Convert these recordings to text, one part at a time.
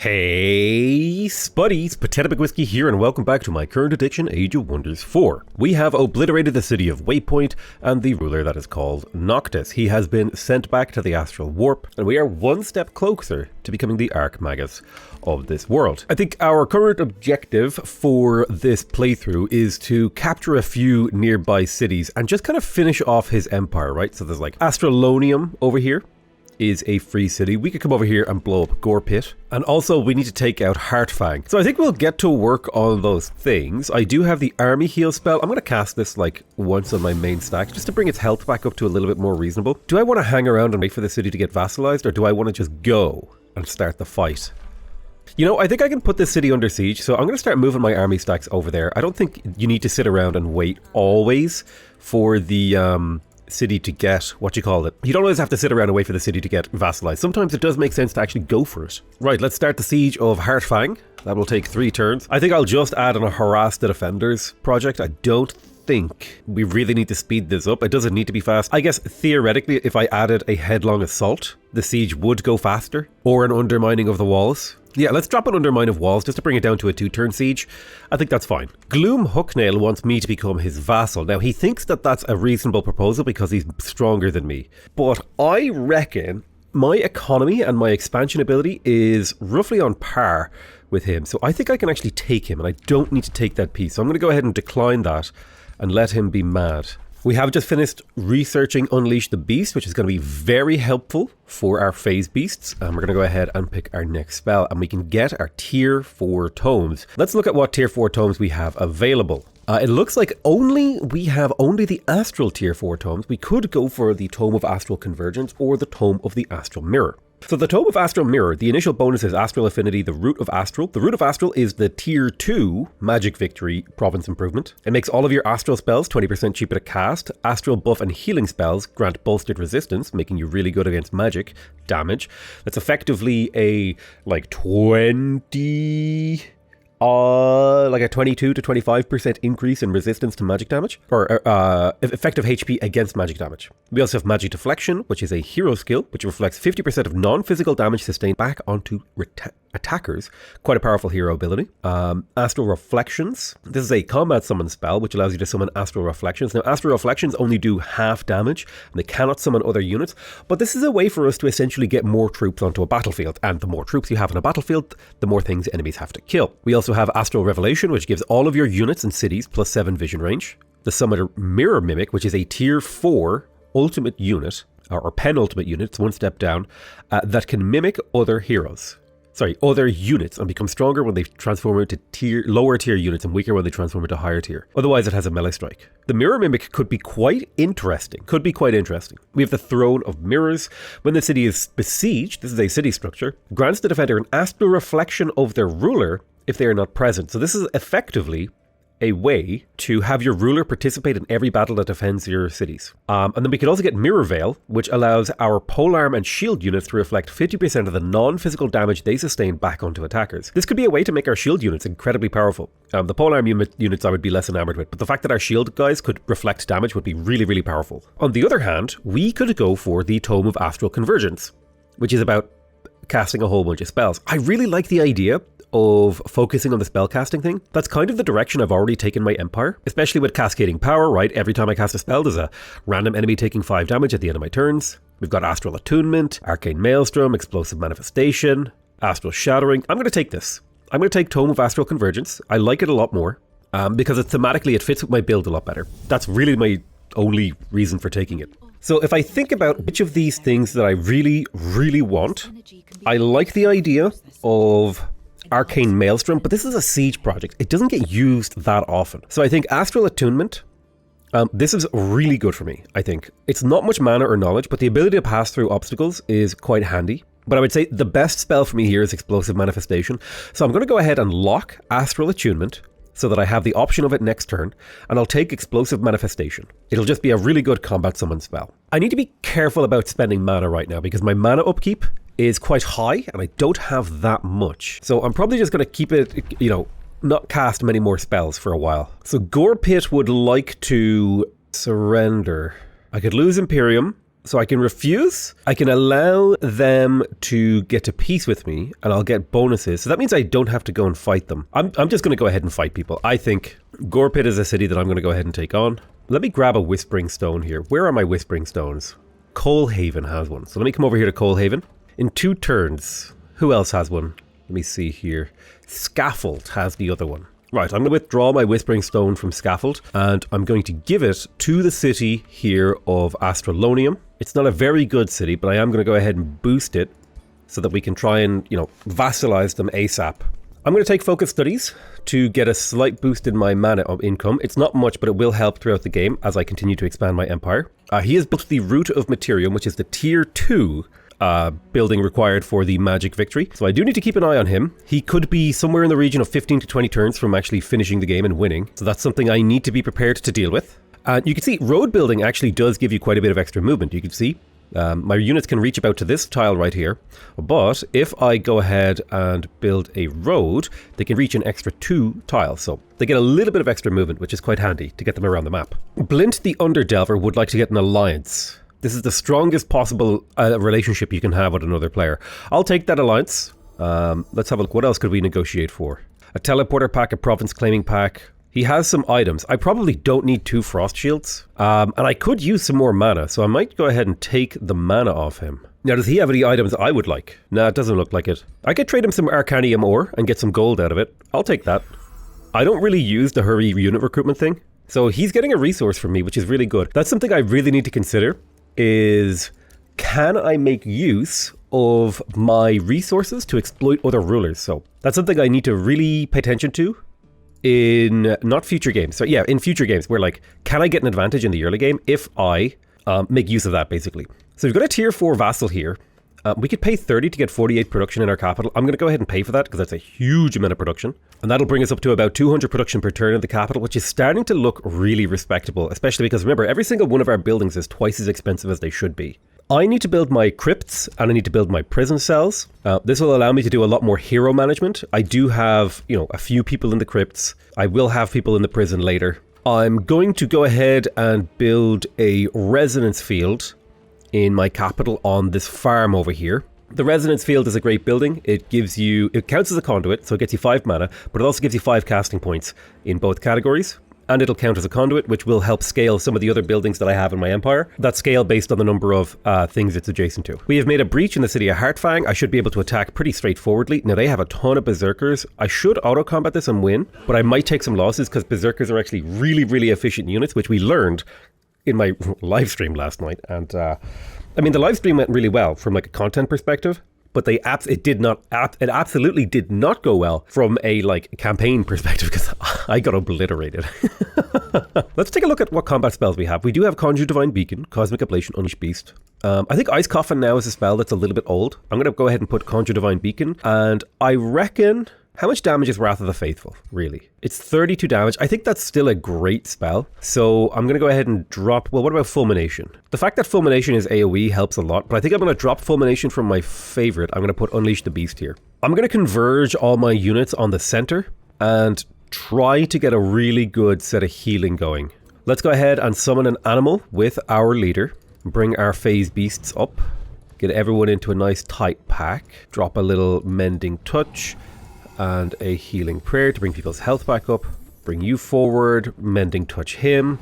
Hey, Spuddies, Potato Big Whiskey here, and welcome back to my current edition, Age of Wonders 4. We have obliterated the city of Waypoint and the ruler that is called Noctis. He has been sent back to the Astral Warp, and we are one step closer to becoming the Archmagus of this world. I think our current objective for this playthrough is to capture a few nearby cities and just kind of finish off his empire, right? So there's like Astralonium over here. Is a free city. We could come over here and blow up Gore Pit. And also we need to take out Heartfang. So I think we'll get to work on those things. I do have the army heal spell. I'm going to cast this like once on my main stack just to bring its health back up to a little bit more reasonable. Do I want to hang around and wait for the city to get vassalized, or do I want to just go and start the fight? You know, I think I can put this city under siege, so I'm going to start moving my army stacks over there. I don't think you need to sit around and wait always for the city to get, what you call it. You don't always have to sit around and wait for the city to get vassalized. Sometimes it does make sense to actually go for it. Right, let's start the siege of Heartfang. That will take 3 turns. I think I'll just add on a harass the defenders project. I don't think we really need to speed this up. It doesn't need to be fast. I guess theoretically, if I added a headlong assault, the siege would go faster, or an undermining of the walls. Yeah, let's drop an undermine of walls just to bring it down to a 2-turn siege. I think that's fine. Gloom Hooknail wants me to become his vassal. Now, he thinks that that's a reasonable proposal because he's stronger than me. But I reckon my economy and my expansion ability is roughly on par with him. So I think I can actually take him, and I don't need to take that piece. So I'm going to go ahead and decline that and let him be mad. We have just finished researching Unleash the Beast, which is going to be very helpful for our phase beasts. And we're going to go ahead and pick our next spell, and we can get our tier 4 tomes. Let's look at what tier 4 tomes we have available. It looks like we have only the Astral tier 4 tomes. We could go for the Tome of Astral Convergence or the Tome of the Astral Mirror. So the Tome of Astral Mirror, the initial bonus is Astral Affinity, the Root of Astral. The Root of Astral is the Tier 2 Magic Victory Province Improvement. It makes all of your Astral spells 20% cheaper to cast. Astral buff and healing spells grant bolstered resistance, making you really good against magic damage. That's effectively a like 22 to 25% increase in resistance to magic damage, or effective HP against magic damage. We also have Magic Deflection, which is a hero skill, which reflects 50% of non-physical damage sustained back onto attackers. Quite a powerful hero ability. Astral Reflections. This is a combat summon spell, which allows you to summon Astral Reflections. Now, Astral Reflections only do half damage, and they cannot summon other units, but this is a way for us to essentially get more troops onto a battlefield, and the more troops you have on a battlefield, the more things enemies have to kill. We also have Astral Revelation, which gives all of your units and cities plus 7 vision range. The Summoner Mirror Mimic, which is a tier 4 ultimate unit, or penultimate unit, it's one step down, that can mimic other units and become stronger when they transform into lower tier units and weaker when they transform into higher tier. Otherwise, it has a melee strike. The Mirror Mimic could be quite interesting. We have the Throne of Mirrors. When the city is besieged, this is a city structure, grants the defender an astral reflection of their ruler if they are not present. So this is effectively a way to have your ruler participate in every battle that defends your cities. And then we could also get Mirror Veil, which allows our polearm and shield units to reflect 50% of the non-physical damage they sustain back onto attackers. This could be a way to make our shield units incredibly powerful. The polearm units I would be less enamored with, but the fact that our shield guys could reflect damage would be really, really powerful. On the other hand, we could go for the Tome of Astral Convergence, which is about casting a whole bunch of spells. I really like the idea of focusing on the spellcasting thing. That's kind of the direction I've already taken my empire, especially with Cascading Power, right? Every time I cast a spell, there's a random enemy taking 5 damage at the end of my turns. We've got Astral Attunement, Arcane Maelstrom, Explosive Manifestation, Astral Shattering. I'm going to take this. I'm going to take Tome of Astral Convergence. I like it a lot more because thematically it fits with my build a lot better. That's really my only reason for taking it. So if I think about which of these things that I really, really want, I like the idea of Arcane Maelstrom, but this is a siege project. It doesn't get used that often. So I think Astral Attunement, this is really good for me, I think. It's not much mana or knowledge, but the ability to pass through obstacles is quite handy. But I would say the best spell for me here is Explosive Manifestation. So I'm going to go ahead and lock Astral Attunement so that I have the option of it next turn, and I'll take Explosive Manifestation. It'll just be a really good combat summon spell. I need to be careful about spending mana right now because my mana upkeep is quite high and I don't have that much. So I'm probably just going to keep it, not cast many more spells for a while. So Gore Pit would like to surrender. I could lose Imperium, So I can refuse, I can allow them to get to peace with me, and I'll get bonuses. So that means I don't have to go and fight them. I'm just going to go ahead and fight people. I think Gorpit is a city that I'm going to go ahead and take on. Let me grab a Whispering Stone here. Where are my Whispering Stones? Coalhaven has one. So let me come over here to Coalhaven. In 2 turns, who else has one? Let me see here. Scaffold has the other one. Right, I'm going to withdraw my Whispering Stone from Scaffold, and I'm going to give it to the city here of Astralonium. It's not a very good city, but I am going to go ahead and boost it so that we can try and, vassalize them ASAP. I'm going to take Focus Studies to get a slight boost in my mana income. It's not much, but it will help throughout the game as I continue to expand my empire. He has built the Root of Materium, which is the Tier 2 building required for the magic victory. So I do need to keep an eye on him. He could be somewhere in the region of 15 to 20 turns from actually finishing the game and winning. So that's something I need to be prepared to deal with. And you can see road building actually does give you quite a bit of extra movement. You can see my units can reach about to this tile right here. But if I go ahead and build a road, they can reach an extra 2 tiles. So they get a little bit of extra movement, which is quite handy to get them around the map. Blint the Underdelver would like to get an alliance. This is the strongest possible relationship you can have with another player. I'll take that alliance. Let's have a look. What else could we negotiate for? A teleporter pack, a province claiming pack. He has some items. I probably don't need 2 frost shields. And I could use some more mana, so I might go ahead and take the mana off him. Now, does he have any items I would like? Nah, it doesn't look like it. I could trade him some Arcanium ore and get some gold out of it. I'll take that. I don't really use the hurry unit recruitment thing. So he's getting a resource from me, which is really good. That's something I really need to consider. Is can I make use of my resources to exploit other rulers? So that's something I need to really pay attention to in not future games. So yeah, in future games where can I get an advantage in the early game if I make use of that basically. So we've got a tier 4 vassal here. We could pay 30 to get 48 production in our capital. I'm going to go ahead and pay for that because that's a huge amount of production. And that'll bring us up to about 200 production per turn in the capital, which is starting to look really respectable, especially because remember, every single one of our buildings is twice as expensive as they should be. I need to build my crypts and I need to build my prison cells. This will allow me to do a lot more hero management. I do have, a few people in the crypts. I will have people in the prison later. I'm going to go ahead and build a resonance field in my capital on this farm over here. The resonance field is a great building. It counts as a conduit, so it gets you 5 mana, but it also gives you 5 casting points in both categories. And it'll count as a conduit, which will help scale some of the other buildings that I have in my empire. That scale based on the number of things it's adjacent to. We have made a breach in the city of Heartfang. I should be able to attack pretty straightforwardly. Now they have a ton of berserkers. I should auto-combat this and win, but I might take some losses because berserkers are actually really, really efficient units, which we learned in my live stream last night. And the live stream went really well from a content perspective, but it absolutely did not go well from a campaign perspective because I got obliterated. Let's take a look at what combat spells we have. We do have Conjure Divine Beacon, Cosmic Ablation, Unleash Beast. I think Ice Coffin now is a spell that's a little bit old. I'm going to go ahead and put Conjure Divine Beacon, and I reckon... How much damage is Wrath of the Faithful, really? It's 32 damage. I think that's still a great spell. So I'm going to go ahead and drop... Well, what about Fulmination? The fact that Fulmination is AoE helps a lot, but I think I'm going to drop Fulmination from my favorite. I'm going to put Unleash the Beast here. I'm going to converge all my units on the center and try to get a really good set of healing going. Let's go ahead and summon an animal with our leader. Bring our phase beasts up. Get everyone into a nice tight pack. Drop a little Mending Touch. And a healing prayer to bring people's health back up. Bring you forward. Mending Touch him.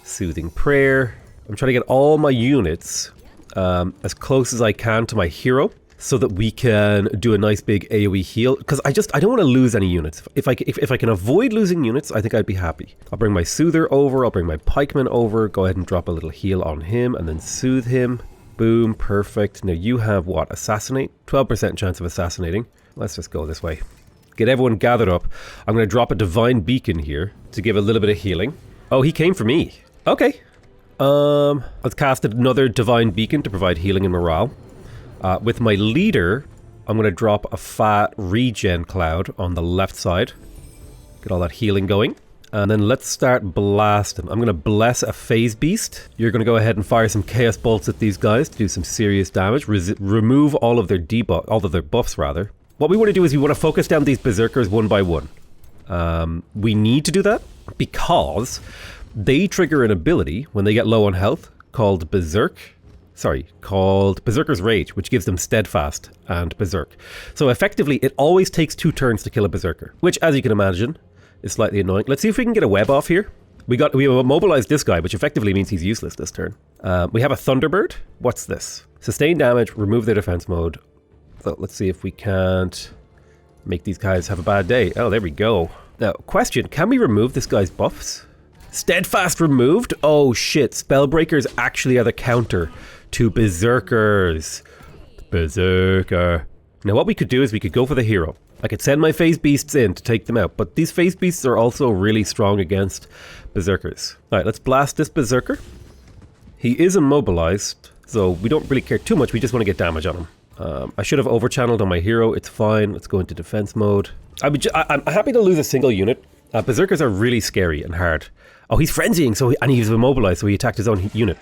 Soothing prayer. I'm trying to get all my units as close as I can to my hero so that we can do a nice big AoE heal. Because I don't want to lose any units. If I can avoid losing units, I think I'd be happy. I'll bring my Soother over. I'll bring my Pikeman over. Go ahead and drop a little heal on him and then soothe him. Boom. Perfect. Now you have what? Assassinate? 12% chance of assassinating. Let's just go this way. Get everyone gathered up. I'm going to drop a Divine Beacon here to give a little bit of healing. Oh, he came for me. Okay. Let's cast another Divine Beacon to provide healing and morale. With my leader, I'm going to drop a fat regen cloud on the left side. Get all that healing going. And then let's start blasting. I'm going to bless a phase beast. You're going to go ahead and fire some chaos bolts at these guys to do some serious damage. Remove all of their buffs rather. What we want to do is we want to focus down these berserkers one by one. We need to do that because they trigger an ability when they get low on health called Berserk. called Berserker's Rage, which gives them Steadfast and Berserk. So effectively, it always takes 2 turns to kill a Berserker, which, as you can imagine, is slightly annoying. Let's see if we can get a web off here. We immobilized this guy, which effectively means he's useless this turn. We have a Thunderbird. What's this? Sustain damage, remove their defense mode. So let's see if we can't make these guys have a bad day. Oh, there we go. Now, question, can we remove this guy's buffs? Steadfast removed? Oh shit, Spellbreakers actually are the counter to Berserkers. Berserker. Now what we could do is we could go for the hero. I could send my Phase Beasts in to take them out, but these Phase Beasts are also really strong against Berserkers. Alright, let's blast this Berserker. He is immobilized, so we don't really care too much, we just want to get damage on him. I should have overchanneled on my hero, it's fine. Let's go into defense mode. I'm happy to lose a single unit. Berserkers are really scary and hard. Oh, he's frenzying, and he's immobilized, so he attacked his own unit.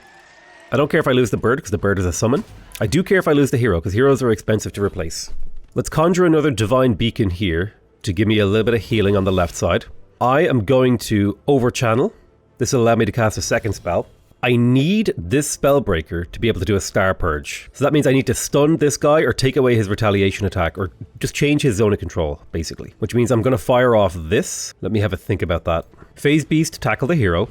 I don't care if I lose the bird, because the bird is a summon. I do care if I lose the hero, because heroes are expensive to replace. Let's conjure another Divine Beacon here to give me a little bit of healing on the left side. I am going to overchannel. This will allow me to cast a second spell. I need this Spellbreaker to be able to do a Star Purge. So that means I need to stun this guy or take away his retaliation attack or just change his zone of control, basically. Which means I'm going to fire off this. Let me have a think about that. Phase Beast, tackle the hero.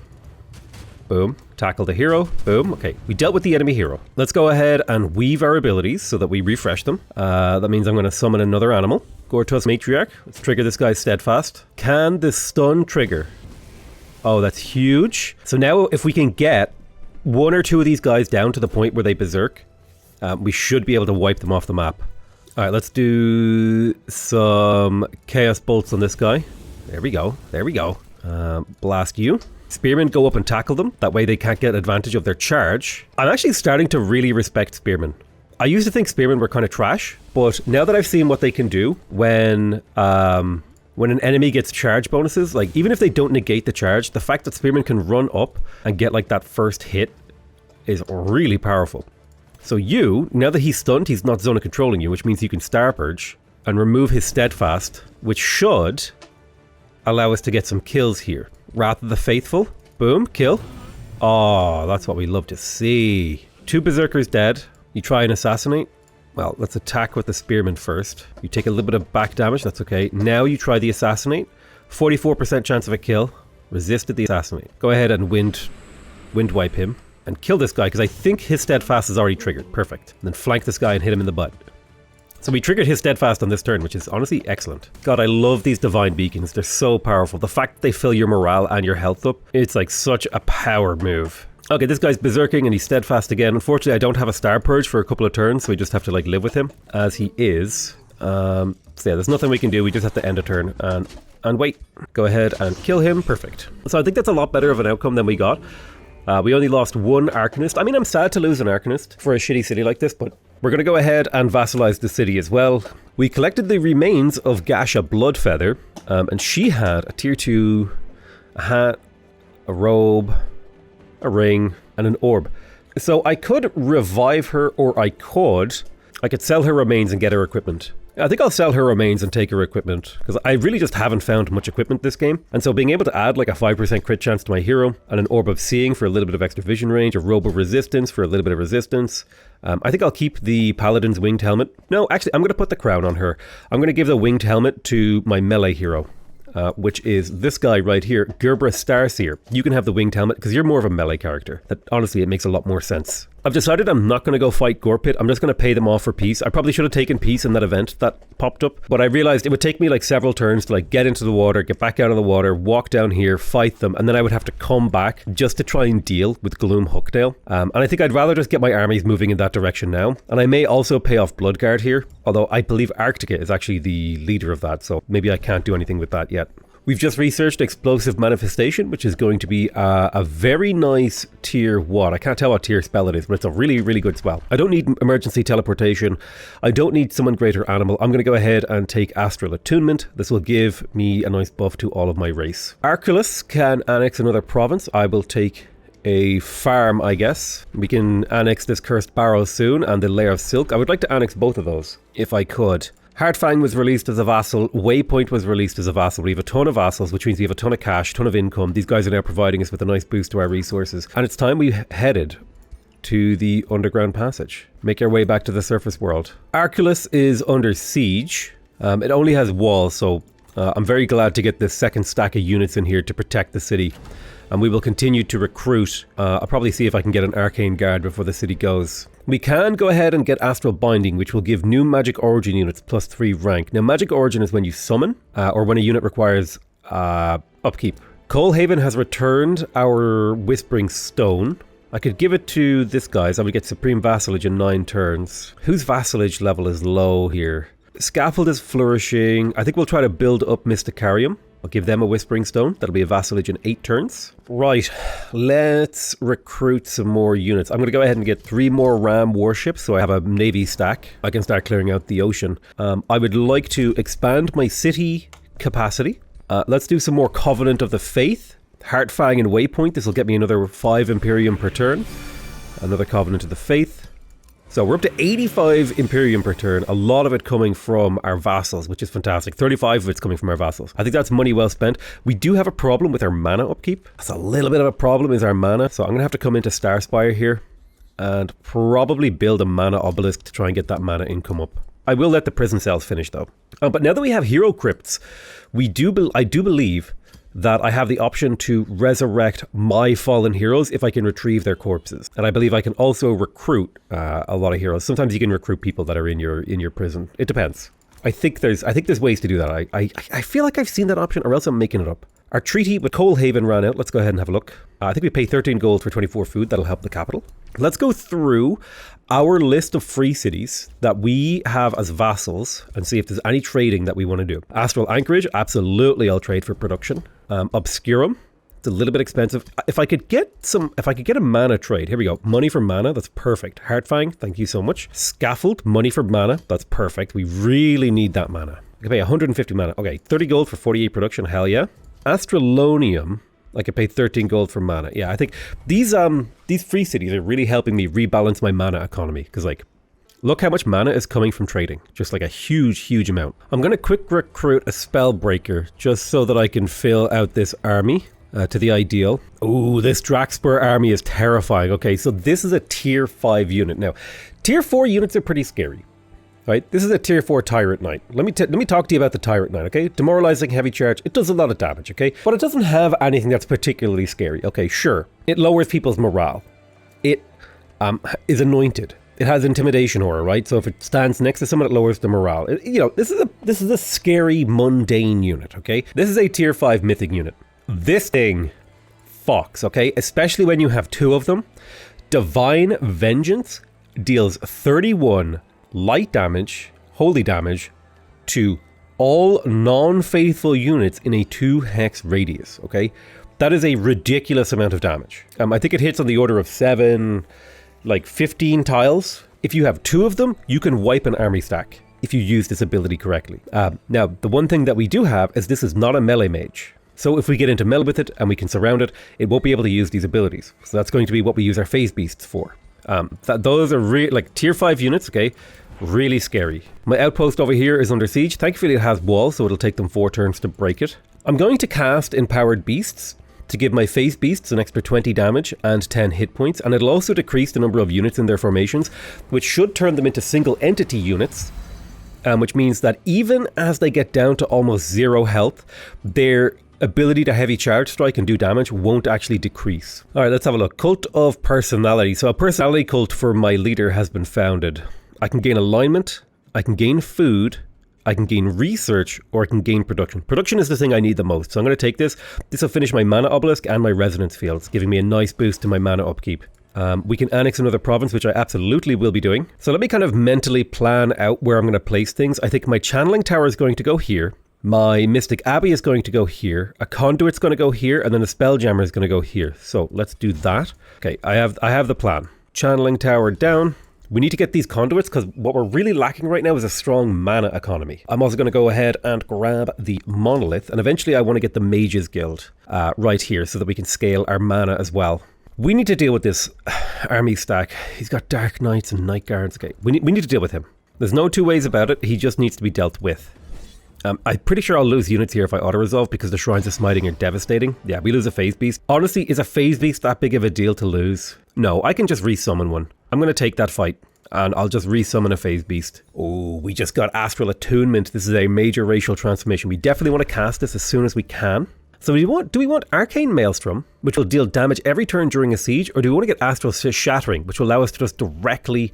Boom. Tackle the hero. Boom. Okay, we dealt with the enemy hero. Let's go ahead and weave our abilities so that we refresh them. That means I'm going to summon another animal. Gortos Matriarch. Let's trigger this guy's Steadfast. Can this stun trigger? Oh, that's huge. So now if we can get 1 or 2 of these guys down to the point where they berserk, we should be able to wipe them off the map. Alright, let's do some Chaos Bolts on this guy. There we go. There we go. Blast you. Spearmen, go up and tackle them. That way they can't get advantage of their charge. I'm actually starting to really respect Spearmen. I used to think Spearmen were kind of trash, but now that I've seen what they can do when an enemy gets charge bonuses, like even if they don't negate the charge, the fact that Spearmen can run up and get like that first hit is really powerful. So now that he's stunned, he's not zone of controlling you, which means you can Star Purge and remove his Steadfast, which should allow us to get some kills here. Wrath of the Faithful, boom, kill. Oh, that's what we love to see. 2 Berserkers dead. You try and assassinate. Well, let's attack with the Spearman first. You take a little bit of back damage, that's okay. Now you try the Assassinate. 44% chance of a kill. Resisted the Assassinate. Go ahead and wind wipe him. And kill this guy, because I think his Steadfast is already triggered. Perfect. And then flank this guy and hit him in the butt. So we triggered his Steadfast on this turn, which is honestly excellent. God, I love these Divine Beacons. They're so powerful. The fact that they fill your morale and your health up, it's like such a power move. Okay, this guy's berserking and he's Steadfast again. Unfortunately, I don't have a Star Purge for a couple of turns, so we just have to like live with him as he is. So yeah, there's nothing we can do. We just have to end a turn and wait. Go ahead and kill him. Perfect. So I think that's a lot better of an outcome than we got. We only lost 1 Arcanist. I mean, I'm sad to lose an Arcanist for a shitty city like this, but we're going to go ahead and vassalize the city as well. We collected the remains of Gasha Bloodfeather, and she had a tier 2, a hat, a robe, a ring, and an orb. So I could revive her, or I could sell her remains and get her equipment. I think I'll sell her remains and take her equipment, because I really just haven't found much equipment this game. And so being able to add like a 5% crit chance to my hero, and an Orb of Seeing for a little bit of extra vision range, a Robe of Resistance for a little bit of resistance. I think I'll keep the Paladin's Winged Helmet. No, actually, I'm going to put the crown on her. I'm going to give the Winged Helmet to my melee hero. Which is this guy right here, Gerbera Starseer. You can have the Winged Helmet because you're more of a melee character. That honestly, it makes a lot more sense. I've decided I'm not going to go fight Gorpit. I'm just going to pay them off for peace. I probably should have taken peace in that event that popped up, but I realized it would take me like several turns to like get into the water, get back out of the water, walk down here, fight them, and then I would have to come back just to try and deal with Gloom Hookdale. And I think I'd rather just get my armies moving in that direction now. And I may also pay off Bloodguard here, although I believe Arctica is actually the leader of that, so maybe I can't do anything with that yet. We've just researched Explosive Manifestation, which is going to be a very nice tier 1. I can't tell what tier spell it is, but it's a really, really good spell. I don't need Emergency Teleportation. I don't need Summon Greater Animal. I'm going to go ahead and take Astral Attunement. This will give me a nice buff to all of my race. Arculus can annex another province. I will take a farm, I guess. We can annex this Cursed Barrow soon, and the Lair of Silk. I would like to annex both of those, if I could. Heartfang was released as a vassal. Waypoint was released as a vassal. We have a ton of vassals, which means we have a ton of cash, ton of income. These guys are now providing us with a nice boost to our resources. And it's time we headed to the underground passage. Make our way back to the surface world. Arculus is under siege. It only has walls, so I'm very glad to get this second stack of units in here to protect the city. And we will continue to recruit. I'll probably see if I can get an arcane guard before the city goes. We can go ahead and get Astral Binding, which will give new Magic Origin units +3 rank. Now, Magic Origin is when you summon, or when a unit requires upkeep. Coalhaven has returned our Whispering Stone. I could give it to this guy, so I would get Supreme Vassalage in 9 turns. Whose Vassalage level is low here? Scaffold is flourishing. I think we'll try to build up Mysticarium. I'll give them a Whispering Stone. That'll be a Vassalage in 8 turns. Right, let's recruit some more units. I'm going to go ahead and get 3 more Ram warships, so I have a Navy stack. I can start clearing out the ocean. I would like to expand my city capacity. Let's do some more Covenant of the Faith. Heartfang and Waypoint. This will get me another 5 Imperium per turn. Another Covenant of the Faith. So we're up to 85 Imperium per turn, a lot of it coming from our vassals, which is fantastic. 35 of it's coming from our vassals. I think that's money well spent. We do have a problem with our mana upkeep. That's a little bit of a problem, is our mana. So I'm going to have to come into Starspire here and probably build a mana obelisk to try and get that mana income up. I will let the prison cells finish though. But now that we have hero crypts, I do believe that I have the option to resurrect my fallen heroes if I can retrieve their corpses. And I believe I can also recruit a lot of heroes. Sometimes you can recruit people that are in your prison. It depends. I think there's ways to do that. I feel like I've seen that option, or else I'm making it up. Our treaty with Coalhaven ran out. Let's go ahead and have a look. I think we pay 13 gold for 24 food. That'll help the capital. Let's go through our list of free cities that we have as vassals and see if there's any trading that we want to do. Astral Anchorage, absolutely I'll trade for production. Obscurum, it's a little bit expensive. If I could get a mana trade, here we go. Money for mana, that's perfect. Heartfang, thank you so much. Scaffold, money for mana, that's perfect. We really need that mana. I can pay 150 mana. Okay, 30 gold for 48 production, hell yeah. Astralonium, I could pay 13 gold for mana. Yeah, I think these free cities are really helping me rebalance my mana economy. Because like, look how much mana is coming from trading. Just like a huge amount. I'm going to quick recruit a Spellbreaker just so that I can fill out this army to the ideal. Ooh, this Draxpur army is terrifying. Okay, so this is a tier 5 unit. Now, tier 4 units are pretty scary. Right, this is a tier 4 Tyrant Knight. Let me talk to you about the Tyrant Knight, okay? Demoralizing heavy charge, it does a lot of damage, okay? But it doesn't have anything that's particularly scary, okay? Sure, it lowers people's morale. It is anointed. It has intimidation aura, right? So if it stands next to someone, it lowers the morale. This is a scary, mundane unit, okay? This is a tier 5 mythic unit. This thing fucks, okay? Especially when you have 2 of them. Divine Vengeance deals 31 light damage, holy damage, to all non-faithful units in a 2 hex radius, okay? That is a ridiculous amount of damage. I think it hits on the order of 7, like 15 tiles. If you have 2 of them, you can wipe an army stack if you use this ability correctly. Now, the one thing that we do have is this is not a melee mage. So if we get into melee with it and we can surround it, it won't be able to use these abilities. So that's going to be what we use our phase beasts for. Those are like tier 5 units, okay? Really scary. My outpost over here is under siege. Thankfully it has walls, so it'll take them 4 turns to break it. I'm going to cast Empowered Beasts to give my phase beasts an extra 20 damage and 10 hit points, and it'll also decrease the number of units in their formations, which should turn them into single entity units, which means that even as they get down to almost 0 health, their ability to heavy charge strike and do damage won't actually decrease. Alright, let's have a look. Cult of Personality. So a personality cult for my leader has been founded. I can gain alignment, I can gain food, I can gain research, or I can gain production. Production is the thing I need the most, so I'm going to take this. This will finish my mana obelisk and my resonance fields, giving me a nice boost to my mana upkeep. We can annex another province, which I absolutely will be doing. So let me kind of mentally plan out where I'm going to place things. I think my channeling tower is going to go here. My Mystic Abbey is going to go here. A conduit's going to go here, and then a spelljammer is going to go here. So let's do that. Okay, I have the plan. Channeling tower down. We need to get these conduits because what we're really lacking right now is a strong mana economy. I'm also going to go ahead and grab the monolith, and eventually I want to get the Mages Guild right here so that we can scale our mana as well. We need to deal with this army stack. He's got Dark Knights and Night Guards. Okay, we need to deal with him. There's no 2 ways about it. He just needs to be dealt with. I'm pretty sure I'll lose units here if I auto-resolve because the Shrines of Smiting are devastating. Yeah, we lose a Phase Beast. Honestly, is a Phase Beast that big of a deal to lose? No, I can just resummon one. I'm going to take that fight. And I'll just resummon a phase beast. Oh, we just got Astral Attunement. This is a major racial transformation. We definitely want to cast this as soon as we can. So do we want Arcane Maelstrom, which will deal damage every turn during a siege, or do we want to get Astral Shattering, which will allow us to just directly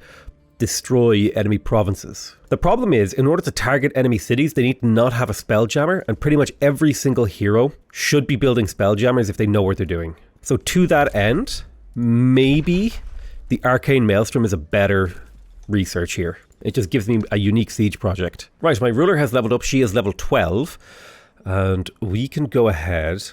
destroy enemy provinces? The problem is, in order to target enemy cities, they need to not have a Spelljammer, and pretty much every single hero should be building Spelljammers if they know what they're doing. So to that end, maybe the Arcane Maelstrom is a better research here. It just gives me a unique siege project. Right, my ruler has leveled up. She is level 12. And we can go ahead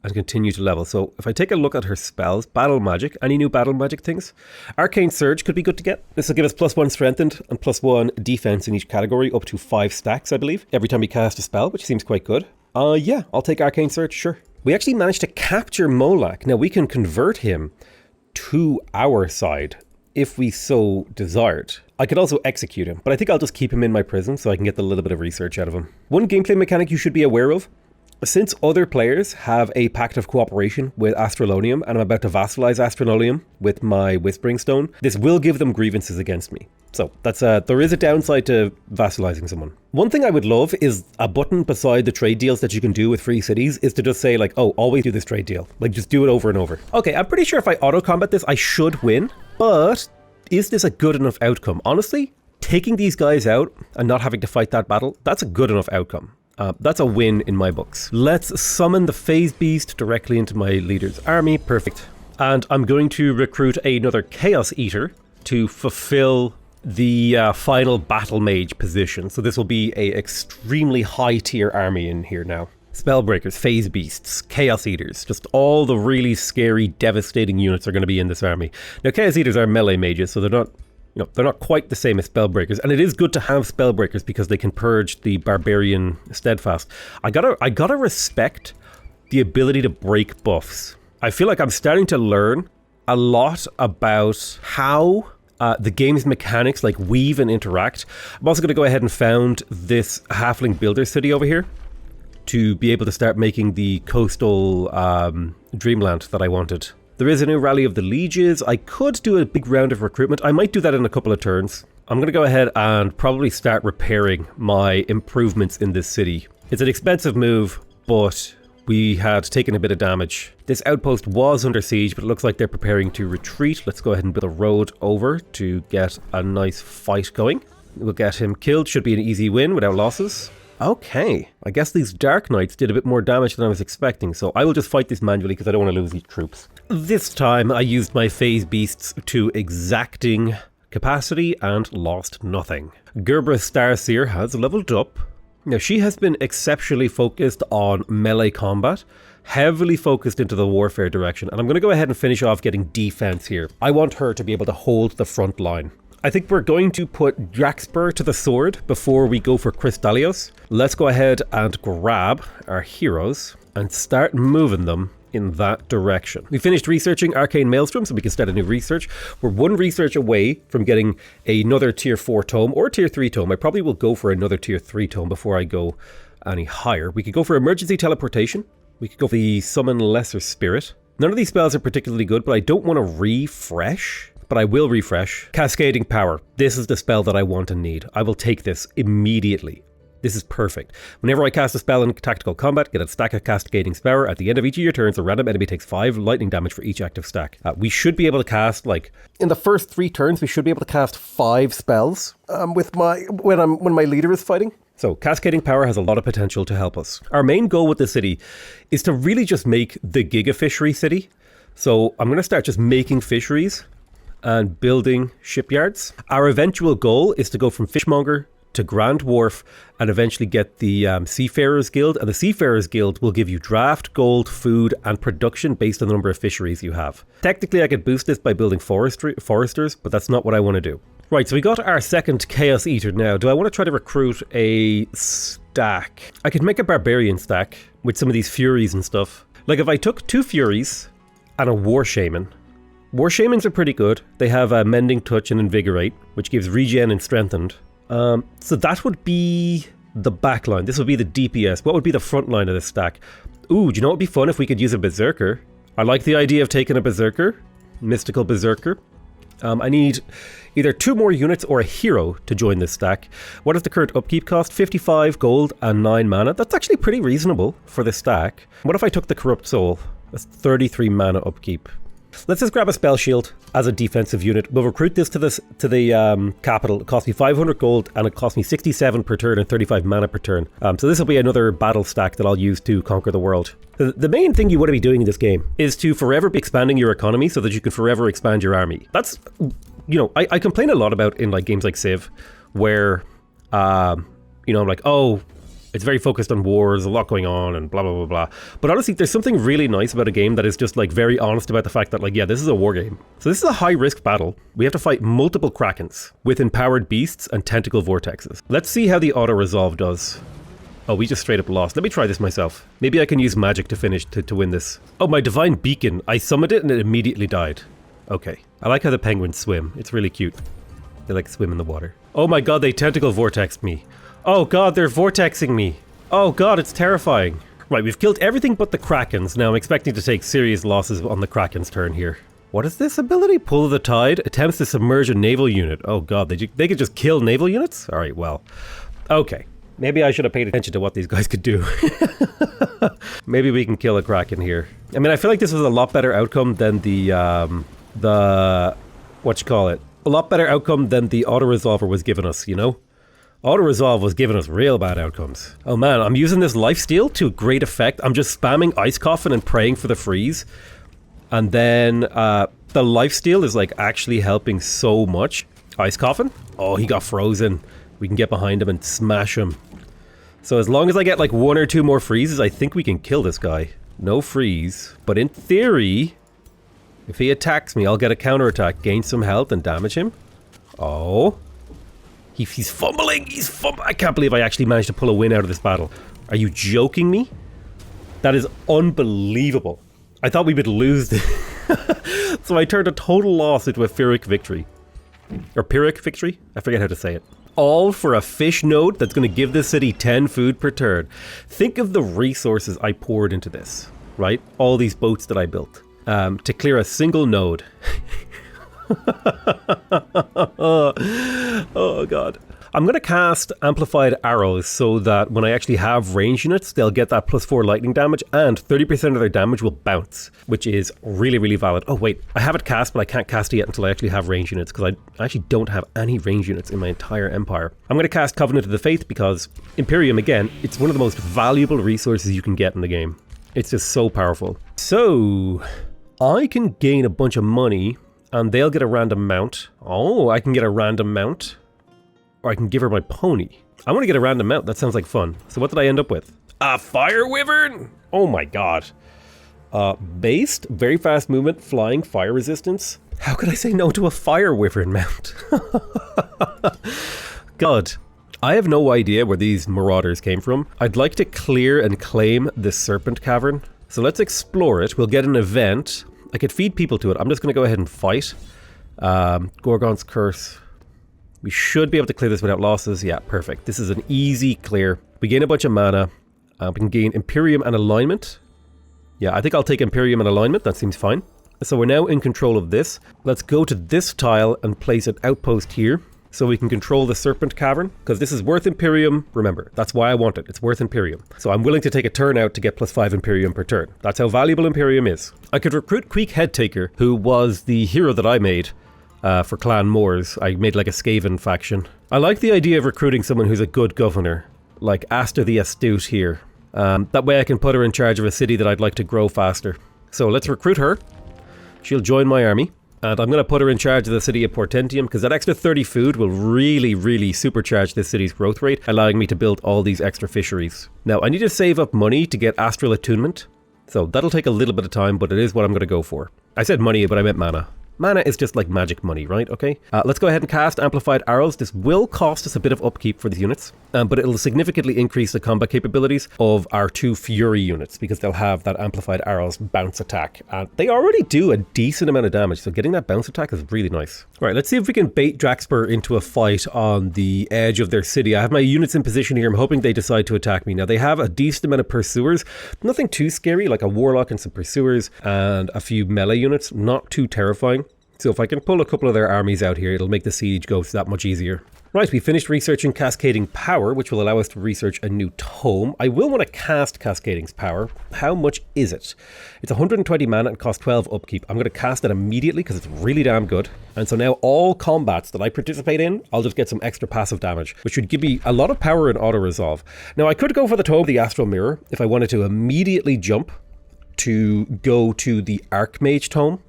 and continue to level. So if I take a look at her spells, battle magic, any new battle magic things? Arcane Surge could be good to get. This will give us +1 strengthened and +1 defense in each category, up to 5 stacks, I believe, every time we cast a spell, which seems quite good. Yeah, I'll take Arcane Surge, sure. We actually managed to capture Molak. Now we can convert him to our side if we so desired. I could also execute him, but I think I'll just keep him in my prison so I can get the little bit of research out of him. One gameplay mechanic you should be aware of: since other players have a pact of cooperation with Astralonium, and I'm about to vassalize Astralonium with my Whispering Stone, this will give them grievances against me. So that's there is a downside to vassalizing someone. One thing I would love is a button beside the trade deals that you can do with free cities is to just say like, oh, always do this trade deal. Like just do it over and over. Okay, I'm pretty sure if I auto combat this, I should win, but is this a good enough outcome? Honestly, taking these guys out and not having to fight that battle, that's a good enough outcome. That's a win in my books. Let's summon the Phase Beast directly into my leader's army. Perfect. And I'm going to recruit another Chaos Eater to fulfill the final Battle Mage position. So this will be a extremely high tier army in here now. Spellbreakers, Phase Beasts, Chaos Eaters, just all the really scary, devastating units are going to be in this army. Now, Chaos Eaters are melee mages, so they're not quite the same as Spellbreakers, and it is good to have Spellbreakers because they can purge the Barbarian Steadfast. I gotta respect the ability to break buffs. I feel like I'm starting to learn a lot about how the game's mechanics like weave and interact. I'm also going to go ahead and found this Halfling Builder City over here to be able to start making the coastal dreamland that I wanted. There is a new Rally of the Lieges. I could do a big round of recruitment. I might do that in a couple of turns. I'm going to go ahead and probably start repairing my improvements in this city. It's an expensive move, but we had taken a bit of damage. This outpost was under siege, but it looks like they're preparing to retreat. Let's go ahead and build a road over to get a nice fight going. We'll get him killed. Should be an easy win without losses. Okay, I guess these Dark Knights did a bit more damage than I was expecting, so I will just fight this manually because I don't want to lose these troops. This time I used my Phase Beasts to exacting capacity and lost nothing. Gerbra Starseer has leveled up. Now she has been exceptionally focused on melee combat, heavily focused into the warfare direction, and I'm going to go ahead and finish off getting defense here. I want her to be able to hold the front line. I think we're going to put Draxpur to the sword before we go for Crystalios. Let's go ahead and grab our heroes and start moving them in that direction. We finished researching Arcane Maelstrom, so we can start a new research. We're one research away from getting another tier 4 tome or tier 3 tome. I probably will go for another tier 3 tome before I go any higher. We could go for emergency teleportation. We could go for the summon lesser spirit. None of these spells are particularly good, but I don't want to refresh. But I will refresh. Cascading Power. This is the spell that I want and need. I will take this immediately. This is perfect. Whenever I cast a spell in tactical combat, get a stack of Cascading Power. At the end of each of your turns, a random enemy takes 5 lightning damage for each active stack. We should be able to cast, like, in the first 3 turns, we should be able to cast 5 spells with when my leader is fighting. So Cascading Power has a lot of potential to help us. Our main goal with the city is to really just make the Giga Fishery city. So I'm going to start just making fisheries and building shipyards. Our eventual goal is to go from Fishmonger to Grand Wharf and eventually get the Seafarers Guild. And the Seafarers Guild will give you draft, gold, food, and production based on the number of fisheries you have. Technically, I could boost this by building foresters, but that's not what I want to do. Right, so we got our second Chaos Eater now. Do I want to try to recruit a stack? I could make a Barbarian stack with some of these Furies and stuff. Like if I took 2 Furies and a War Shaman. War Shamans are pretty good. They have a Mending Touch and Invigorate, which gives regen and strengthened. So that would be the back line. This would be the DPS. What would be the front line of this stack? Ooh, do you know what would be fun if we could use a Berserker? I like the idea of taking a Berserker. Mystical Berserker. I need either 2 more units or a hero to join this stack. What is the current upkeep cost? 55 gold and 9 mana. That's actually pretty reasonable for this stack. What if I took the Corrupt Soul? That's 33 mana upkeep. Let's just grab a Spell Shield as a defensive unit. We'll recruit this to the capital. It costs me 500 gold and it costs me 67 per turn and 35 mana per turn. So this will be another battle stack that I'll use to conquer the world. The main thing you want to be doing in this game is to forever be expanding your economy so that you can forever expand your army. That's, you know, I complain a lot about in like games like Civ where, you know, I'm like, oh, it's very focused on wars, a lot going on and blah, blah, blah, blah. But honestly, there's something really nice about a game that is just like very honest about the fact that like, yeah, this is a war game. So this is a high risk battle. We have to fight multiple Krakens with empowered beasts and tentacle vortexes. Let's see how the auto resolve does. Oh, we just straight up lost. Let me try this myself. Maybe I can use magic to finish to win this. Oh, my divine beacon. I summoned it and it immediately died. Okay. I like how the penguins swim. It's really cute. They like swim in the water. Oh my god, they tentacle vortexed me. Oh god, they're vortexing me. Oh god, it's terrifying. Right, we've killed everything but the Krakens. Now I'm expecting to take serious losses on the Kraken's turn here. What is this ability? Pull of the Tide? Attempts to submerge a naval unit. Oh god, they could just kill naval units? Alright, well. Okay. Maybe I should have paid attention to what these guys could do. Maybe we can kill a Kraken here. I mean, I feel like this was a lot better outcome than a lot better outcome than the auto-resolver was giving us, you know? Auto-resolve was giving us real bad outcomes. Oh man, I'm using this lifesteal to great effect. I'm just spamming Ice Coffin and praying for the freeze. And then the lifesteal is like actually helping so much. Ice Coffin? Oh, he got frozen. We can get behind him and smash him. So as long as I get like 1 or 2 more freezes, I think we can kill this guy. No freeze. But in theory, if he attacks me, I'll get a counterattack, gain some health and damage him. Oh. He's fumbling. I can't believe I actually managed to pull a win out of this battle. Are you joking me? That is unbelievable. I thought we would lose this. So I turned a total loss into a Pyrrhic victory. Or Pyrrhic victory? I forget how to say it. All for a fish node that's going to give this city 10 food per turn. Think of the resources I poured into this, right? All these boats that I built to clear a single node. Oh god. I'm going to cast Amplified Arrows so that when I actually have range units, they'll get that +4 lightning damage and 30% of their damage will bounce, which is really, really valid. Oh wait, I have it cast, but I can't cast it yet until I actually have range units because I actually don't have any range units in my entire empire. I'm going to cast Covenant of the Faith because Imperium, again, it's one of the most valuable resources you can get in the game. It's just so powerful. So, I can gain a bunch of money and they'll get a random mount. Oh, I can get a random mount. Or I can give her my pony. I want to get a random mount. That sounds like fun. So what did I end up with? A fire wyvern! Oh my god. Based, very fast movement, flying, fire resistance. How could I say no to a fire wyvern mount? God. I have no idea where these marauders came from. I'd like to clear and claim this serpent cavern. So let's explore it. We'll get an event. I could feed people to it. I'm just going to go ahead and fight. Gorgon's Curse. We should be able to clear this without losses. Yeah, perfect. This is an easy clear. We gain a bunch of mana. We can gain Imperium and Alignment. Yeah, I think I'll take Imperium and Alignment. That seems fine. So we're now in control of this. Let's go to this tile and place an outpost here so we can control the Serpent Cavern, because this is worth Imperium. Remember, that's why I want it. It's worth Imperium. So I'm willing to take a turn out to get +5 Imperium per turn. That's how valuable Imperium is. I could recruit Queek Headtaker, who was the hero that I made for Clan Moors. I made like a Skaven faction. I like the idea of recruiting someone who's a good governor, like Aster the Astute here. That way I can put her in charge of a city that I'd like to grow faster. So let's recruit her. She'll join my army. And I'm going to put her in charge of the city of Portentium, because that extra 30 food will really, really supercharge this city's growth rate, allowing me to build all these extra fisheries. Now, I need to save up money to get Astral Attunement. So that'll take a little bit of time, but it is what I'm going to go for. I said money, but I meant mana. Mana is just like magic money, right? Okay. Let's go ahead and cast Amplified Arrows. This will cost us a bit of upkeep for these units, but it'll significantly increase the combat capabilities of our 2 Fury units because they'll have that Amplified Arrows bounce attack. They already do a decent amount of damage, so getting that bounce attack is really nice. All right, let's see if we can bait Draxper into a fight on the edge of their city. I have my units in position here. I'm hoping they decide to attack me. Now, they have a decent amount of Pursuers. Nothing too scary, like a Warlock and some Pursuers and a few melee units. Not too terrifying. So if I can pull a couple of their armies out here, it'll make the siege go that much easier. Right, we finished researching Cascading Power, which will allow us to research a new tome. I will want to cast Cascading's Power. How much is it? It's 120 mana and costs 12 upkeep. I'm going to cast it immediately because it's really damn good. And so now all combats that I participate in, I'll just get some extra passive damage, which should give me a lot of power and auto-resolve. Now, I could go for the Tome of the Astral Mirror if I wanted to immediately jump to go to the Archmage Tome.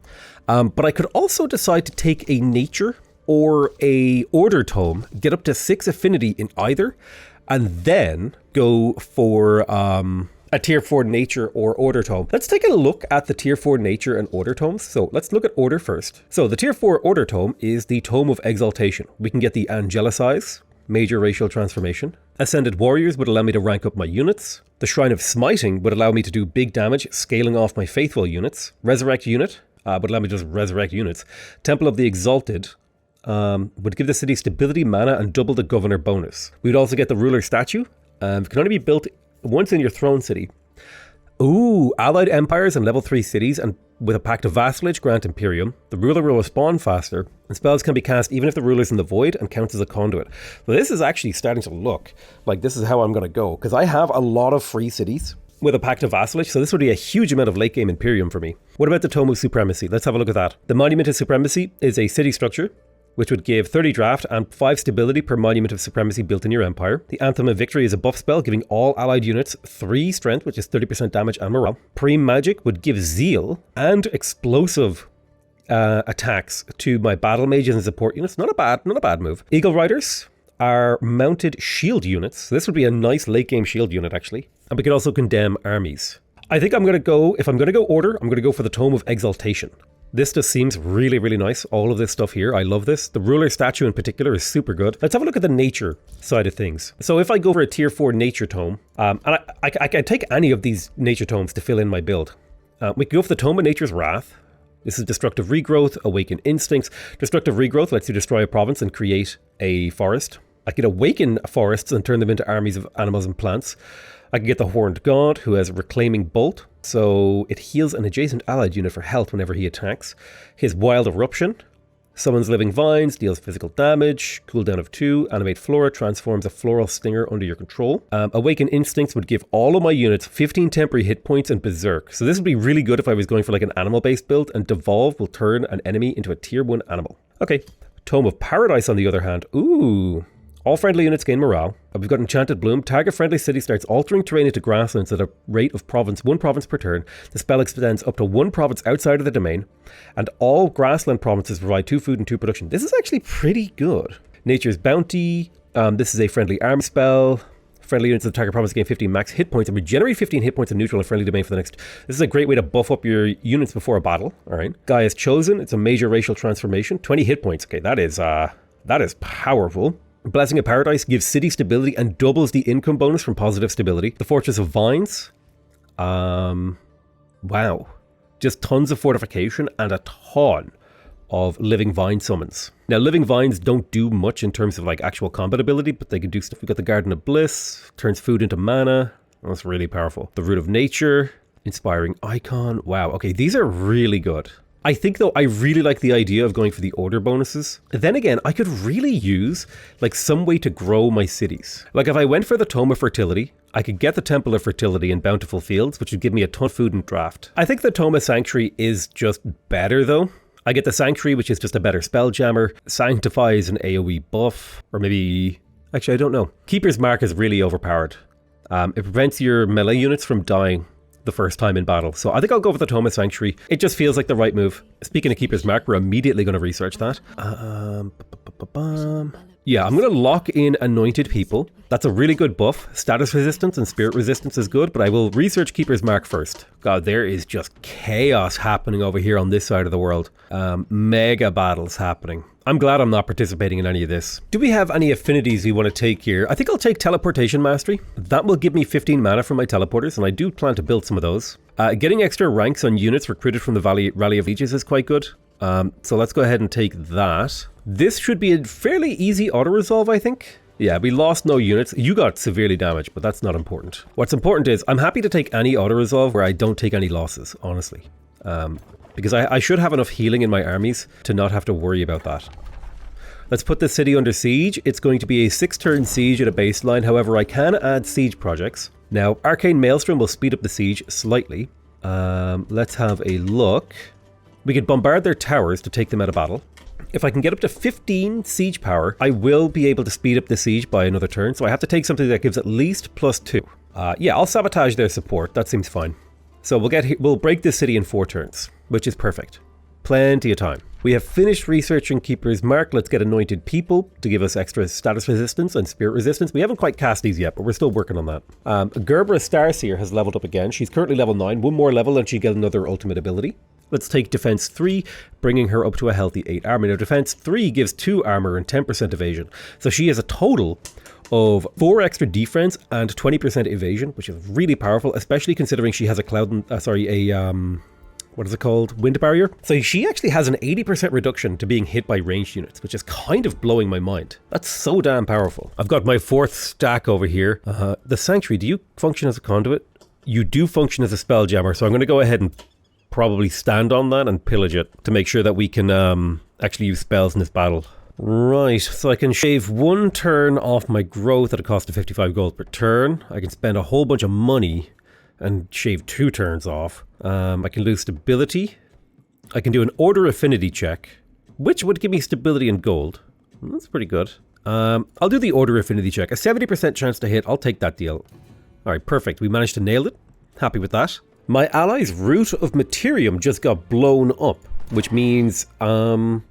But I could also decide to take a Nature or a Order Tome, get up to 6 affinity in either, and then go for a tier 4 Nature or Order Tome. Let's take a look at the tier 4 Nature and Order Tomes. So let's look at Order first. So the tier 4 Order Tome is the Tome of Exaltation. We can get the Angelicize, Major Racial Transformation. Ascended Warriors would allow me to rank up my units. The Shrine of Smiting would allow me to do big damage, scaling off my Faithful units. Resurrect Unit would allow me to just resurrect units. Temple of the Exalted would give the city stability, mana, and double the governor bonus. We would also get the ruler statue. It can only be built once in your throne city. Ooh, allied empires and level 3 cities, and with a pact of vassalage, grant Imperium. The ruler will respawn faster, and spells can be cast even if the ruler's in the void and counts as a conduit. So this is actually starting to look like this is how I'm going to go, because I have a lot of free cities with a pact of vassalage, so this would be a huge amount of late game Imperium for me. What about the Tome of Supremacy? Let's have a look at that. The Monument of Supremacy is a city structure, which would give 30 draft and 5 stability per Monument of Supremacy built in your empire. The Anthem of Victory is a buff spell, giving all allied units 3 strength, which is 30% damage and morale. Pre-Magic would give Zeal and explosive attacks to my battle mages and support units. Not a bad move. Eagle Riders are mounted shield units. So this would be a nice late game shield unit, actually. And we could also condemn armies. I think I'm going to go, if I'm going to go Order, I'm going to go for the Tome of Exaltation. This just seems really, really nice. All of this stuff here, I love this. The ruler statue in particular is super good. Let's have a look at the nature side of things. So if I go for a tier 4 nature tome, and I can take any of these nature tomes to fill in my build. We can go for the Tome of Nature's Wrath. This is Destructive Regrowth, Awaken Instincts. Destructive Regrowth lets you destroy a province and create a forest. I could awaken forests and turn them into armies of animals and plants. I can get the Horned God, who has Reclaiming Bolt, so it heals an adjacent allied unit for health whenever he attacks. His Wild Eruption summons living vines, deals physical damage, cooldown of 2, Animate Flora, transforms a floral stinger under your control. Awaken Instincts would give all of my units 15 temporary hit points and Berserk. So this would be really good if I was going for like an animal-based build, and Devolve will turn an enemy into a tier 1 animal. Okay, Tome of Paradise on the other hand. Ooh. All friendly units gain morale. We've got Enchanted Bloom. Target friendly city starts altering terrain into grasslands at a rate of 1 province per turn. The spell extends up to 1 province outside of the domain, and all grassland provinces provide 2 food and 2 production. This is actually pretty good. Nature's Bounty. This is a friendly arm spell. Friendly units of the target province gain 15 max hit points and regenerate 15 hit points in neutral and friendly domain for the next. This is a great way to buff up your units before a battle. All right. Gaia's Chosen. It's a major racial transformation. 20 hit points. Okay, that is powerful. Blessing of Paradise gives city stability and doubles the income bonus from positive stability. The Fortress of Vines. Wow. Just tons of fortification and a ton of Living Vine summons. Now, Living Vines don't do much in terms of like actual combat ability, but they can do stuff. We've got the Garden of Bliss, turns food into mana. That's really powerful. The Root of Nature, Inspiring Icon. Wow. Okay, these are really good. I think, though, I really like the idea of going for the order bonuses. Then again, I could really use like some way to grow my cities. Like if I went for the Tome of Fertility, I could get the Temple of Fertility in Bountiful Fields, which would give me a ton of food and draft. I think the Tome of Sanctuary is just better, though. I get the Sanctuary, which is just a better Spelljammer. Sanctify is an AoE buff, or maybe... Actually, I don't know. Keeper's Mark is really overpowered. It prevents your melee units from dying the first time in battle. So I think I'll go for the Tome of Sanctuary. It just feels like the right move. Speaking of Keeper's Mark, we're immediately going to research that. Yeah, I'm going to lock in Anointed People. That's a really good buff. Status resistance and spirit resistance is good, but I will research Keeper's Mark first. God, there is just chaos happening over here on this side of the world. Mega battles happening. I'm glad I'm not participating in any of this. Do we have any affinities we want to take here? I think I'll take Teleportation Mastery. That will give me 15 mana from my teleporters, and I do plan to build some of those. Getting extra ranks on units recruited from the Rally of Ages is quite good. So let's go ahead and take that. This should be a fairly easy auto-resolve, I think. Yeah, we lost no units. You got severely damaged, but that's not important. What's important is I'm happy to take any auto-resolve where I don't take any losses, honestly. Because I should have enough healing in my armies to not have to worry about that. Let's put this city under siege. It's going to be a 6-turn siege at a baseline. However, I can add siege projects. Now, Arcane Maelstrom will speed up the siege slightly. Let's have a look. We could bombard their towers to take them out of battle. If I can get up to 15 siege power, I will be able to speed up the siege by another turn. So I have to take something that gives at least +2. Yeah, I'll sabotage their support. That seems fine. So we'll break this city in 4 turns, which is perfect. Plenty of time. We have finished researching Keeper's Mark. Let's get Anointed People to give us extra status resistance and spirit resistance. We haven't quite cast these yet, but we're still working on that. Gerbera Starseer has leveled up again. She's currently level 9. One more level and she get another ultimate ability. Let's take Defense 3, bringing her up to a healthy 8 armor. Now, Defense 3 gives 2 armor and 10% evasion. So she has a total of 4 extra defense and 20% evasion, which is really powerful, especially considering she has a what is it called? Wind barrier. So she actually has an 80% reduction to being hit by ranged units, which is kind of blowing my mind. That's so damn powerful. I've got my 4th stack over here. The Sanctuary, do you function as a conduit? You do function as a spelljammer, so I'm going to go ahead and probably stand on that and pillage it to make sure that we can actually use spells in this battle. Right, so I can shave 1 turn off my growth at a cost of 55 gold per turn. I can spend a whole bunch of money and shave 2 turns off. I can lose stability. I can do an order affinity check, which would give me stability and gold. That's pretty good. I'll do the order affinity check. A 70% chance to hit. I'll take that deal. All right, perfect. We managed to nail it. Happy with that. My ally's Root of Materium just got blown up, which means Halcyon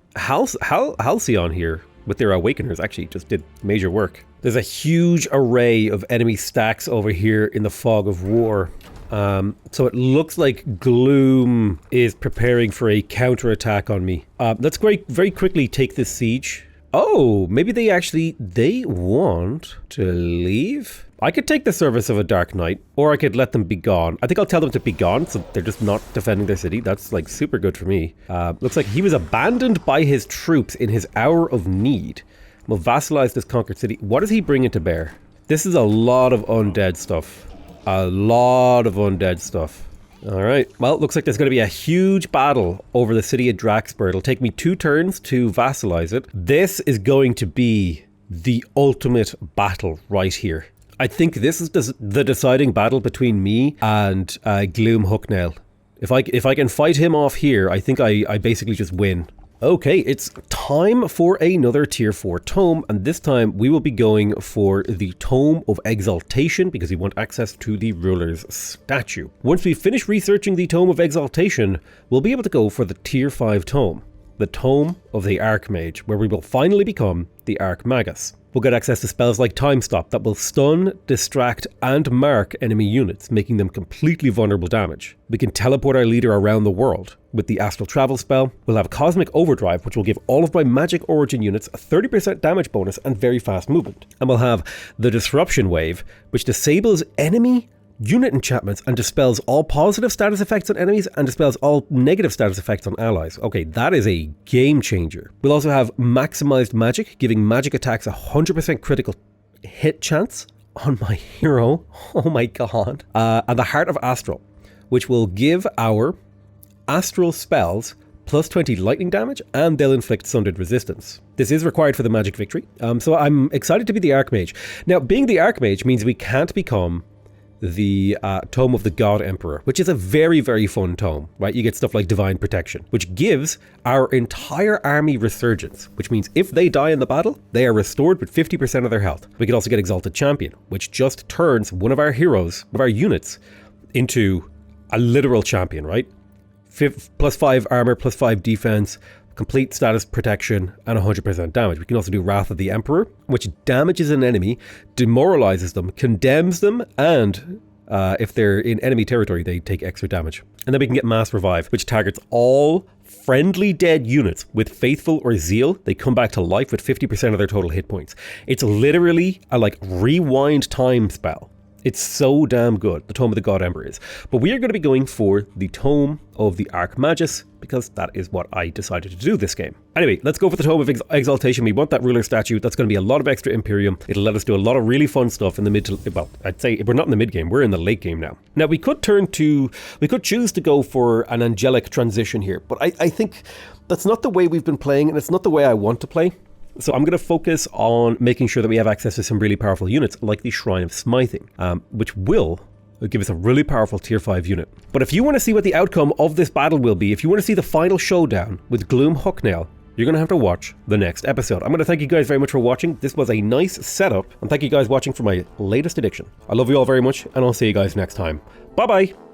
here with their Awakeners actually just did major work. There's a huge array of enemy stacks over here in the Fog of War. So it looks like Gloom is preparing for a counterattack on me. Let's very quickly take this siege. Oh, maybe they want to leave? I could take the service of a Dark Knight, or I could let them be gone. I think I'll tell them to be gone, so they're just not defending their city. That's like super good for me. Looks like he was abandoned by his troops in his hour of need. Will vassalize this conquered city. What does he bring into bear? This is a lot of undead stuff. A lot of undead stuff. Alright, well, it looks like there's going to be a huge battle over the city of Draxper. It'll take me 2 turns to vassalize it. This is going to be the ultimate battle right here. I think this is the deciding battle between me and Gloom Hooknail. If I can fight him off here, I think I basically just win. Okay, it's time for another tier 4 tome, and this time we will be going for the Tome of Exaltation because we want access to the ruler's statue. Once we finish researching the Tome of Exaltation, we'll be able to go for the tier 5 tome, the Tome of the Archmage, where we will finally become the Archmagus. We'll get access to spells like Time Stop that will stun, distract, and mark enemy units, making them completely vulnerable damage. We can teleport our leader around the world. With the Astral Travel spell, we'll have Cosmic Overdrive, which will give all of my Magic Origin units a 30% damage bonus and very fast movement. And we'll have the Disruption Wave, which disables enemy unit enchantments and dispels all positive status effects on enemies and dispels all negative status effects on allies. Okay, that is a game changer. We'll also have Maximized Magic, giving magic attacks a 100% critical hit chance on my hero. Oh my god. And the Heart of Astral, which will give our astral spells plus 20 lightning damage, and they'll inflict sundered resistance. This is required for the magic victory. So I'm excited to be the Archmage. Now, being the Archmage means we can't become the Tome of the God Emperor, which is a very, very fun tome, right? You get stuff like Divine Protection, which gives our entire army resurgence, which means if they die in the battle, they are restored with 50% of their health. We can also get Exalted Champion, which just turns one of our heroes, one of our units, into a literal champion, right? +5 armor, +5 defense, complete status protection, and 100% damage. We can also do Wrath of the Emperor, which damages an enemy, demoralizes them, condemns them, and if they're in enemy territory, they take extra damage. And then we can get Mass Revive, which targets all friendly dead units with Faithful or Zeal. They come back to life with 50% of their total hit points. It's literally a rewind time spell. It's so damn good, the Tome of the God Emperor is. But we are going to be going for the Tome of the Archmagus, because that is what I decided to do this game. Anyway, let's go for the Tome of Exaltation. We want that ruler statue. That's going to be a lot of extra Imperium. It'll let us do a lot of really fun stuff in the mid to, well, I'd say we're not in the mid game, we're in the late game now. Now we could choose to go for an angelic transition here, but I think that's not the way we've been playing, and it's not the way I want to play. So I'm going to focus on making sure that we have access to some really powerful units, like the Shrine of Smithing, which will give us a really powerful tier 5 unit. But if you want to see what the outcome of this battle will be, if you want to see the final showdown with Gloom Hucknail, you're going to have to watch the next episode. I'm going to thank you guys very much for watching. This was a nice setup, and thank you guys for watching for my latest edition. I love you all very much, and I'll see you guys next time. Bye-bye!